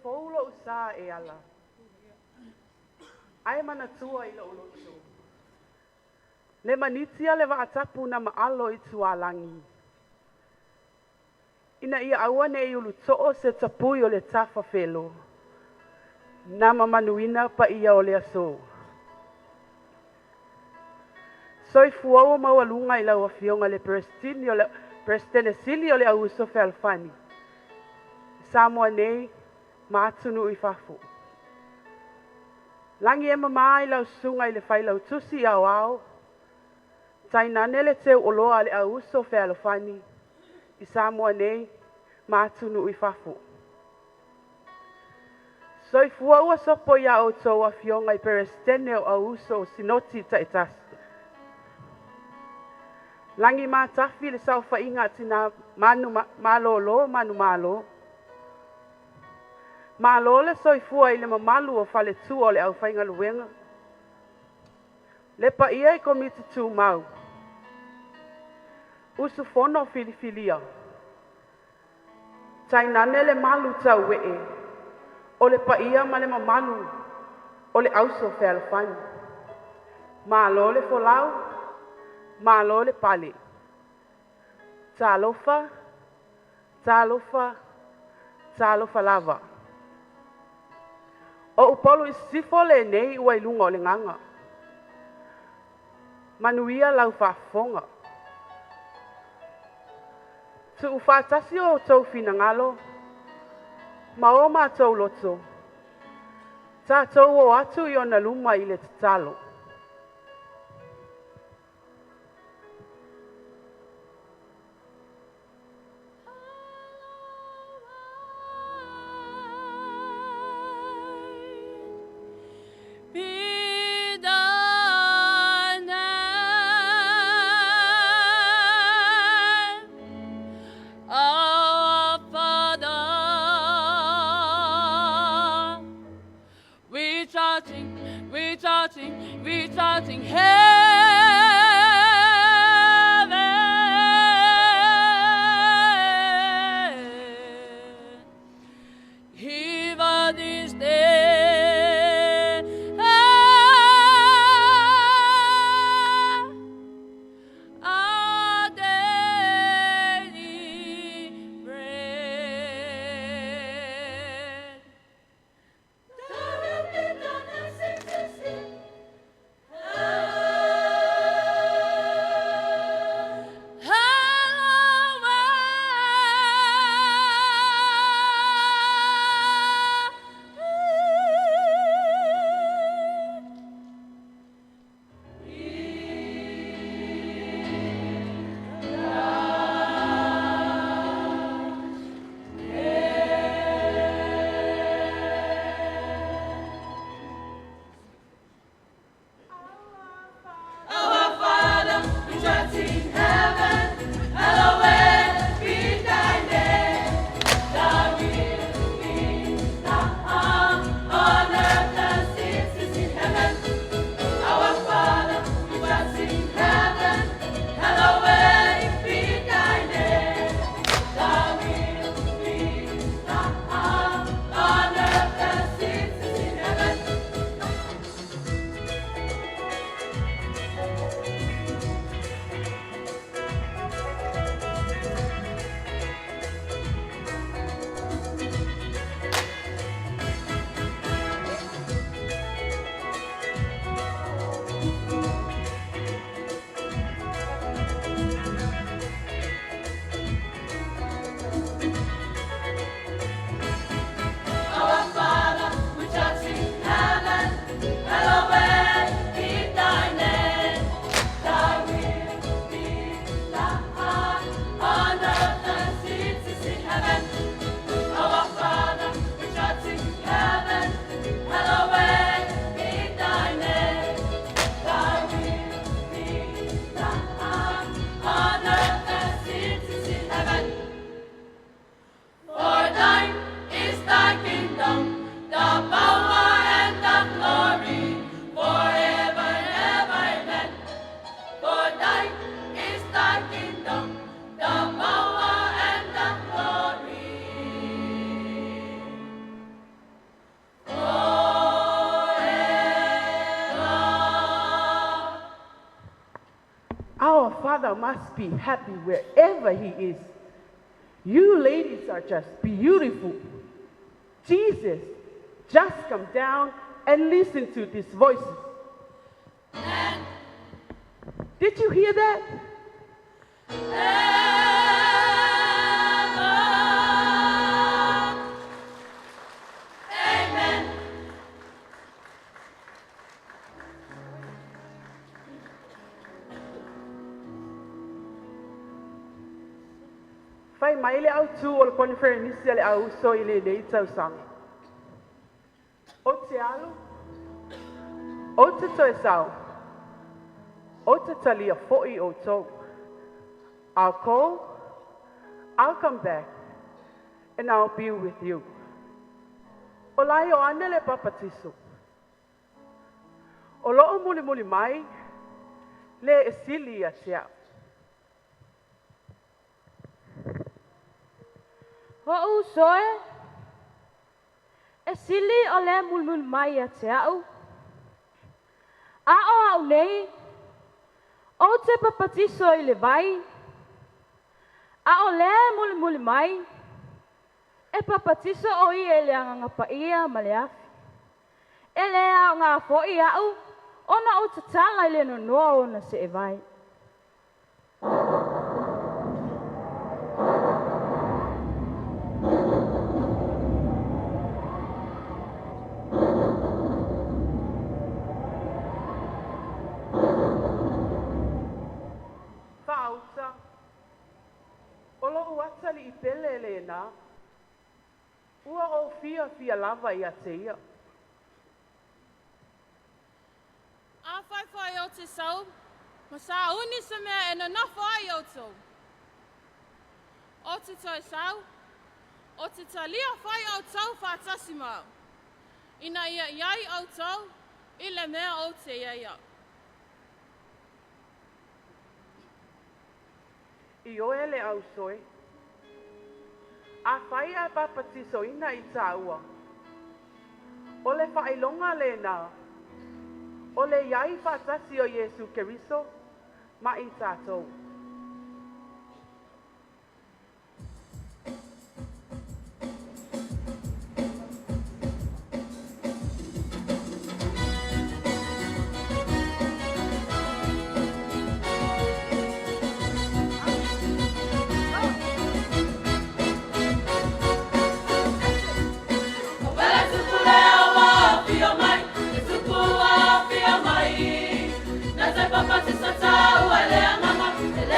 foulo usa e ala. Ai mana tua i lo loto. Le manitia le vaatapu na maalo i tualangi. Ina ia awane i ulu to'o se tapui o le tafa felo. Na mamanuina pa ia o le aso. Soi fuau mawalunga i lau afionga le Prestene o le Auso Fealofani. Samoa nei maatunu i fafu. Langi e mama i lau sunga i le fai lau tusi au au. Tainane le teu oloa le Auso Fealofani. I Samoa nei maatunu i fafu. Soi fuau sopo ia o tau afionga i Prestene o Auso Sinoti taitasi. Langi matafi le sau whainga tina manu malolo, manu malo. Malo le soifua i le mamalu o whale tu o le au whainga luenga. Le pa ia i komiti tu mau. Usu fono filifilia. Tainane le malu tau wee. O le pa ia ma le mamalu o le Auso Fealofani. Malo le folau. Malo le pale. Talofa, talofa, talofa lava. O Upolu i Sisifo le nei ua ilunga o le nganga. Manuia lau whaafonga. Tu uwhatasi o tau fina ngalo. Maoma tau loto. Ta tau o atu i ona luma i le tatalo. Recharging heaven. Even this day, our daily bread. There will be darkness existing. Our Father must be happy wherever He is. You ladies are just beautiful. Jesus, just come down and listen to these voices. Did you hear that? Amen. Fai mai le au tu o le konferenisia le Auso I le nei tausanga. O te alu, o te toe sau, o te talia fo'i o tau. I'll call, I'll come back, and I'll be with you. O lai o ane le papatiso. O loo muli muli mai, le esili a tea. Auso e sili o le mulmul mai a te au. A o au nei, o te papatiso I le vai. A o le mulmul mai, e papatiso o I e le anga pa ia ma le afi. E le a ngā fo'i au, ona o te tala I le no noa o na se e vai. I pele le na. Ua o fia lava I a te ia. A whai o te sau, ma sa uni se mea e na whai o tau. O te toi sau, o te talia whai o tau whātasi mau. Ina ia iai o tau, I le mea o te iai au. I oe le Auso a whai a papatiso ina I tāua. O le whailonga le nā. O le iai whātasi o Jesu Keriso, ma I tātou. Papa, sister, tau, ele amama, ele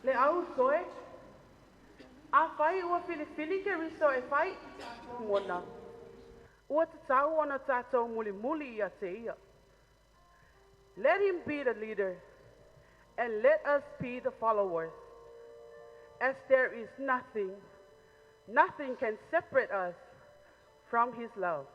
Le Auso e. A fai ua filifili ke riso e fai. Ngona. Ua te tau ona tātou muli muli ia te ia. Let him be the leader, and let us be the followers. As there is nothing can separate us from his love.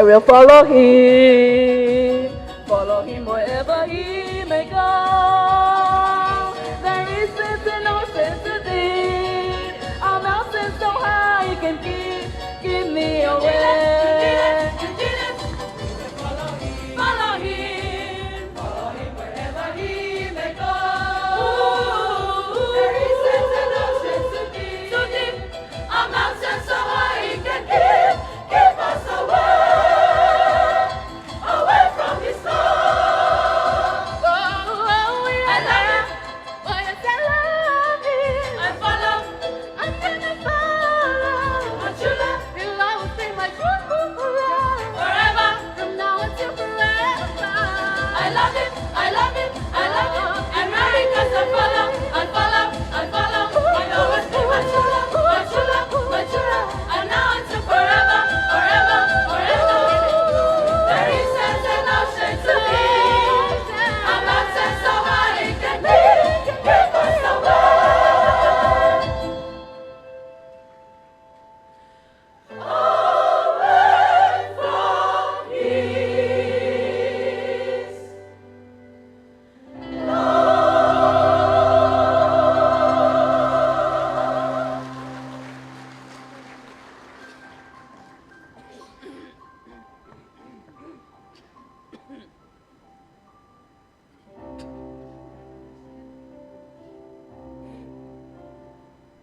I will follow him wherever he may go. There is sense and no sense to thee. Our mountains so high he can keep me away. Follow him wherever he may go. There is sense and no sense to thee. Our mountains so high he can keep us away.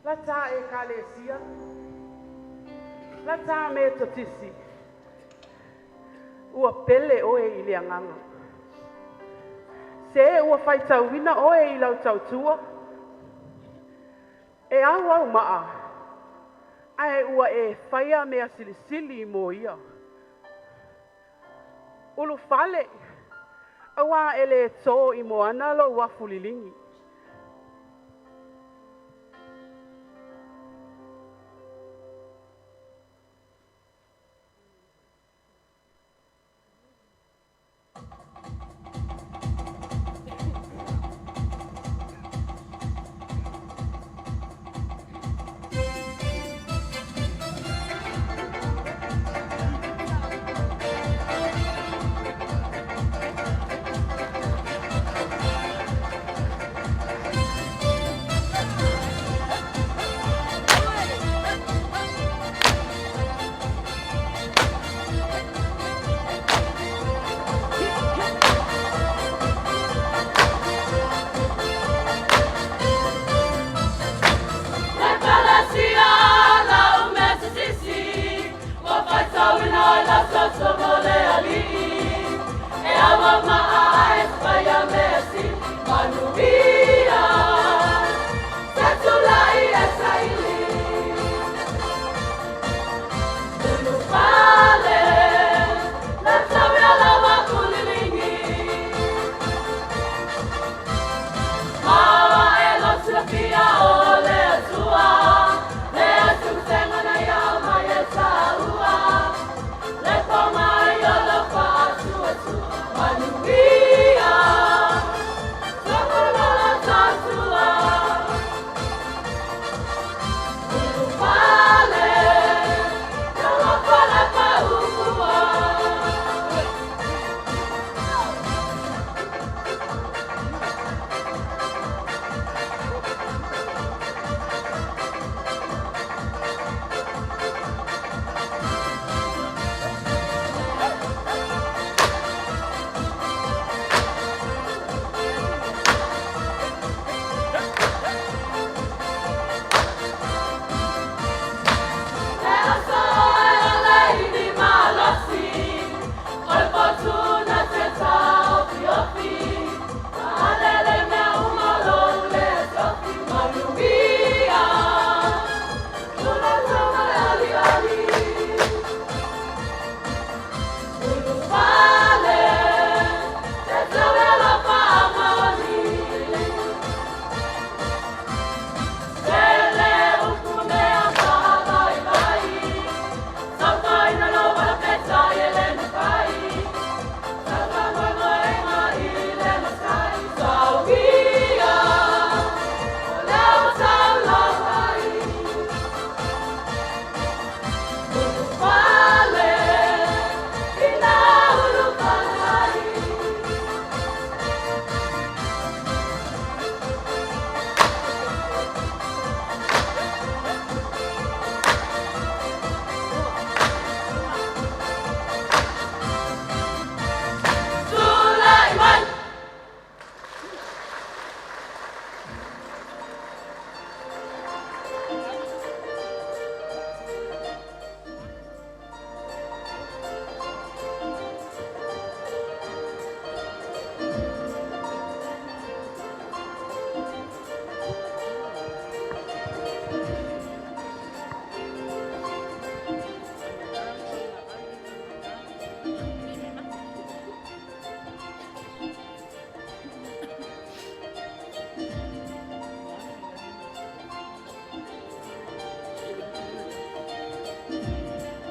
Lata e kalesia. Lata me totisi. Ua pele oe I le anganga. Se ua whaitau wina oe I lau tautua. E au au maa. Ae ua e whaia mea silisili mo ia. Ulu fale. Awa ele tō I mo analo wa fulilingi.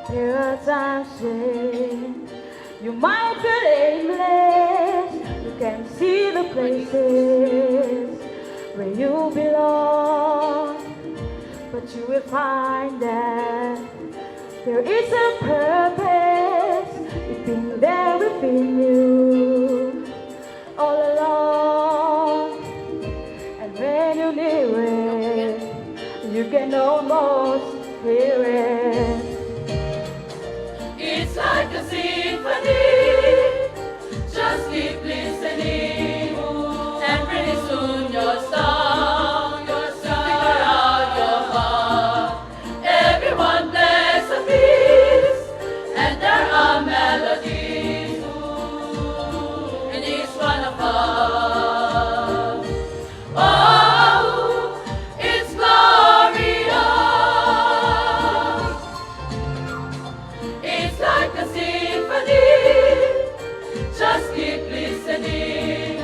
There are times when you might feel aimless. You can see the places where you belong, but you will find that there is a purpose. It's been there within you all along, and when you near it, you can almost hear it. It's like a symphony, just keep listening, and pretty soon your song, figure out your heart. Everyone plays a piece, and there are melodies in each one of us. Oh, it's glorious. It's like a symphony, just keep listening,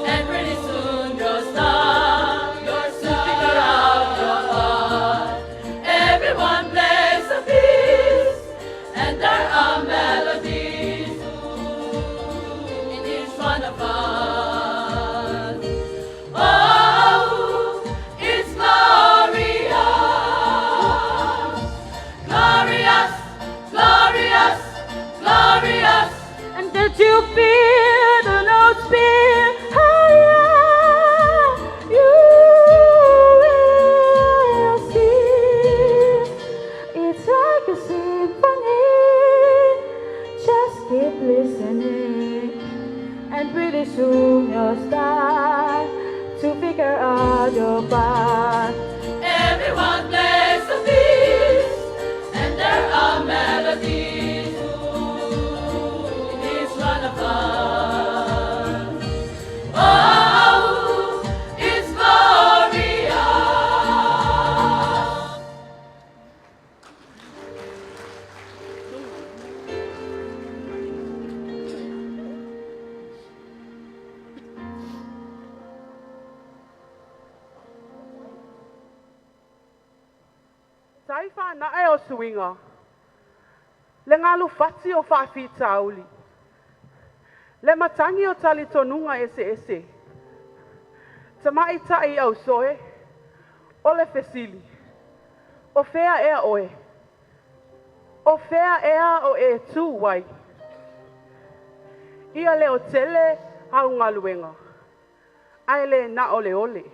and pretty soon you'll start to figure out your heart. Everyone plays a piece, and there are melodies in each one of us. Oh, it's glorious, glorious, glorious, glorious. And did you feel the notes feel higher? You will see. It's like a symphony. Just keep listening, and pretty soon you'll start to figure out your part. Everyone plays a piece, and there are melodies Whai whana e o suinga. Le ngalu fati o whawhita auli. Le matangi o tali tonunga ese. Tama'ita'i Auso e. O le fesili. O fea ea oe. O fea ea o e tu wai. Ia le o tele au ngaluenga. Ai le na ole ole.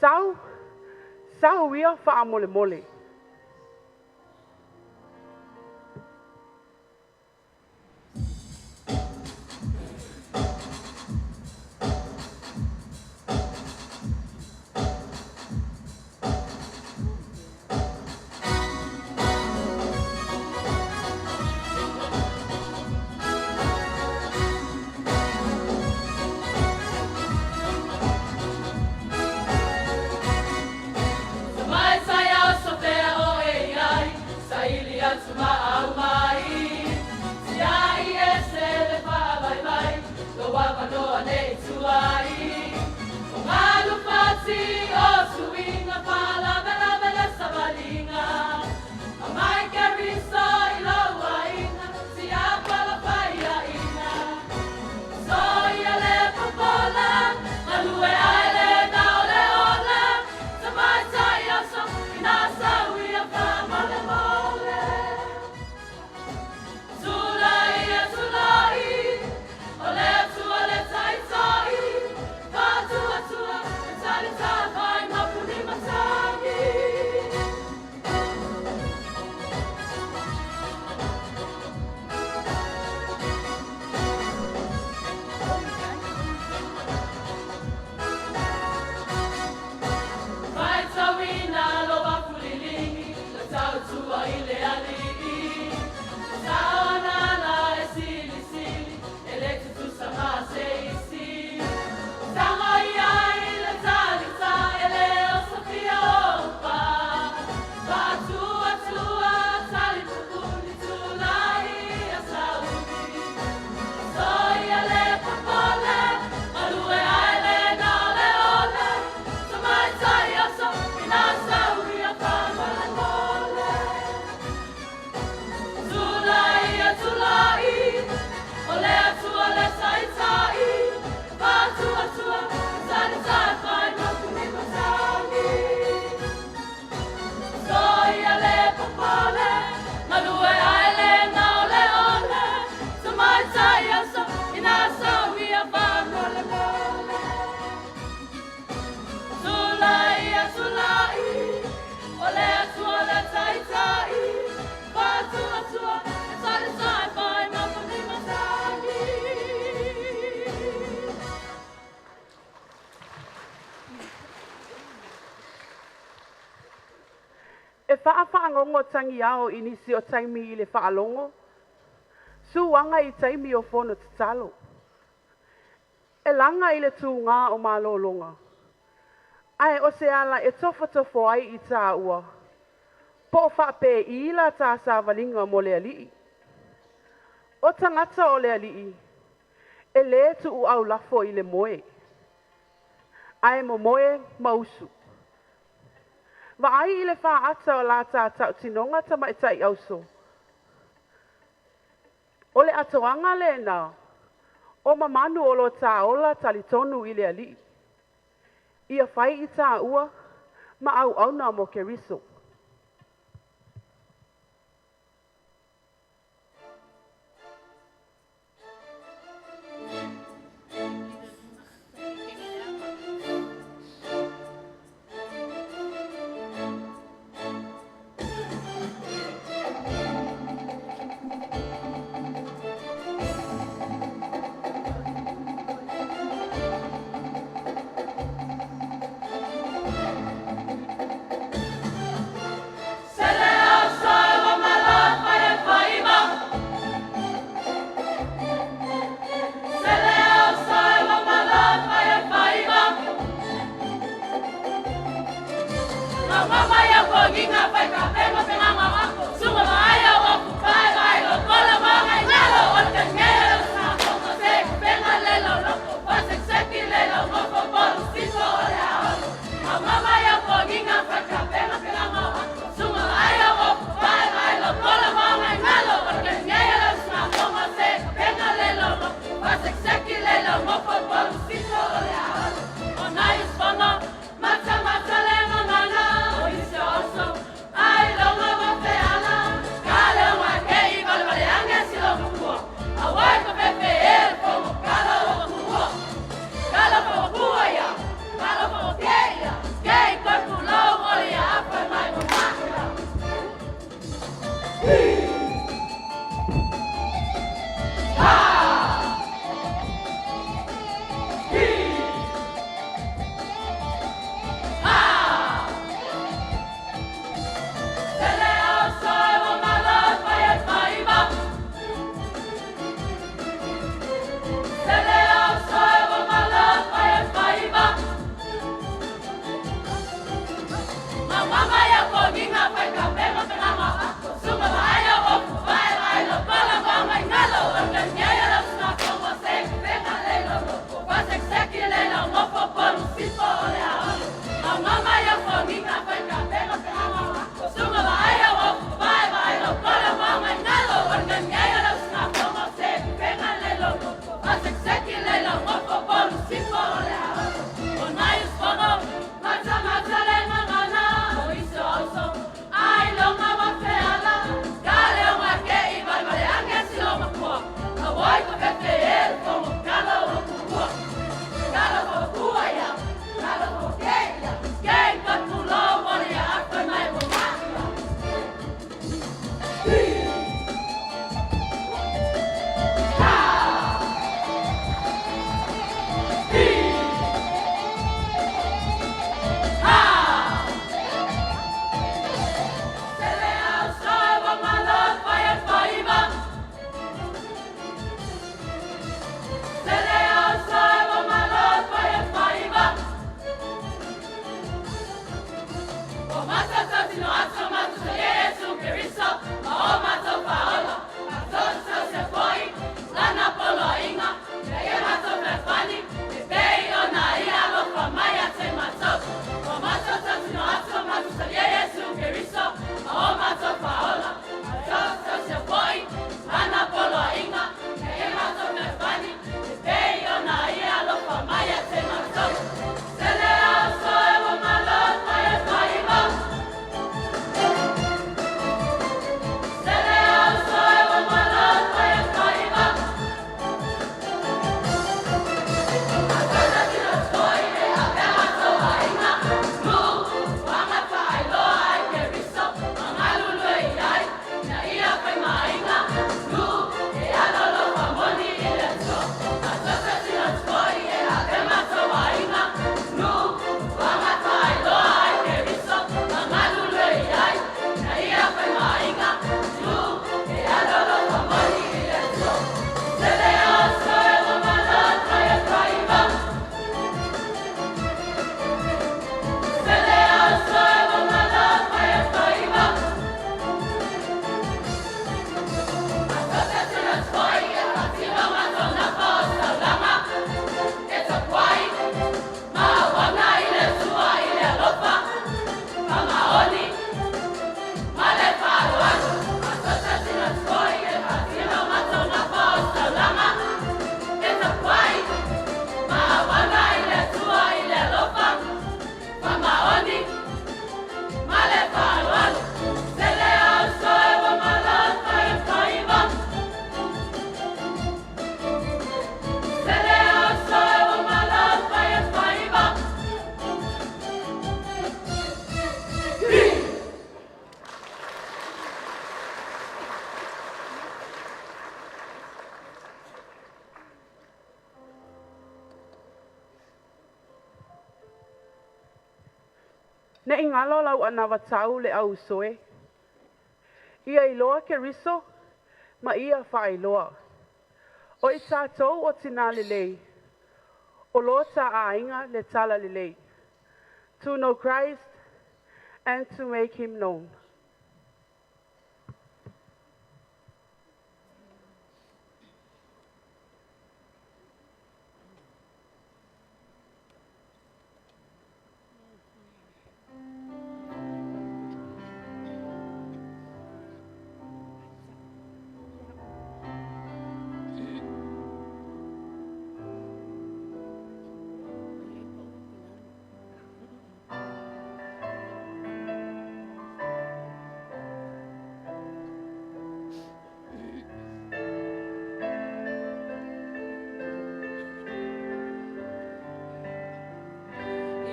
Sau ia wha mole mole. E whaaongo tangi ao inisi o taimi I le whaalongo. Suanga I taimi o whono te talo. E langa I le tū ngā o mālolonga. Ai o se ala e tofo ai I tā ua. Po whape I la tā sa walinga mo le alii. O tangata o le alii. E le tu u au lafo I le moe. Ai mo moe mausu. Wa ai I le whaata o la tātau tinonga tama'ita'i Auso. O le atoanga le nā, o mamanu o lo tā ola talitonu I le ali. Ia whai I tā ua, ma au auna mo ke riso. Ne ingalo lau ana watau le Auso e. Ia iloa ke riso, ma ia wha iloa. O i tātou o tina lelei. O lota a inga le tala lelei. To know Christ and to make him known.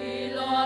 Iloa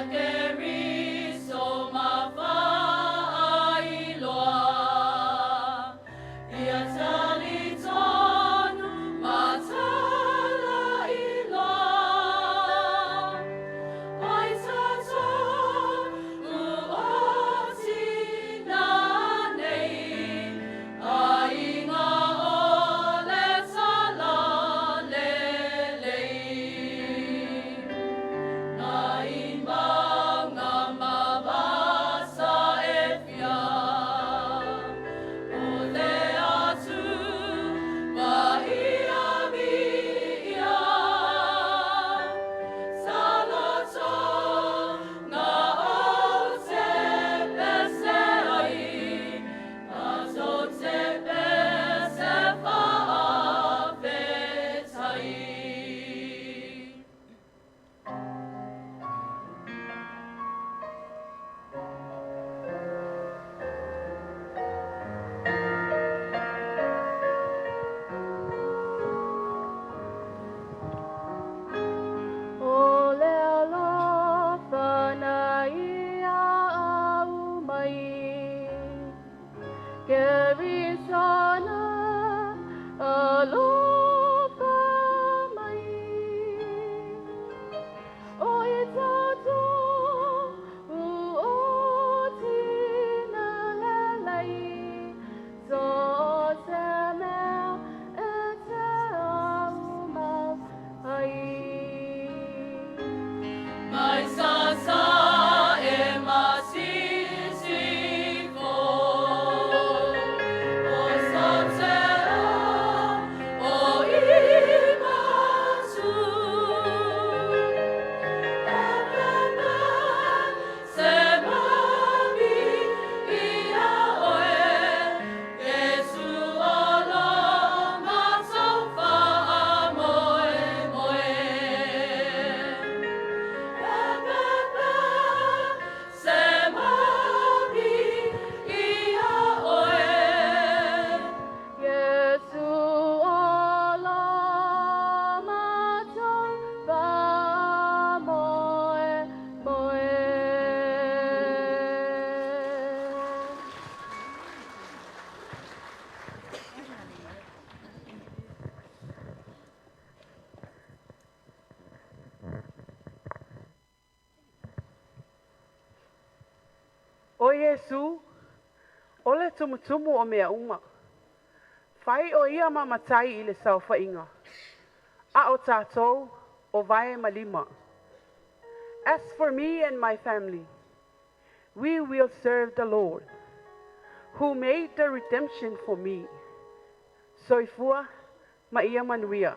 Kerisana alofa mai o itato uotina lalai so seme ete aumau ai Mai sasa e Sisifo, o Samsera, o Imasu, Ebebe, Semami, Ia Oe, Yesu Olo, Matsofa Moe Moe. Yesu ola matau ba moe moe. O Yesu, ole tumutumu o mea uma. Whai o ia mamatai I le sauwhainga. A o tātou o vae malima. As for me and my family, we will serve the Lord, who made the redemption for me. Soifua ma ia manuia.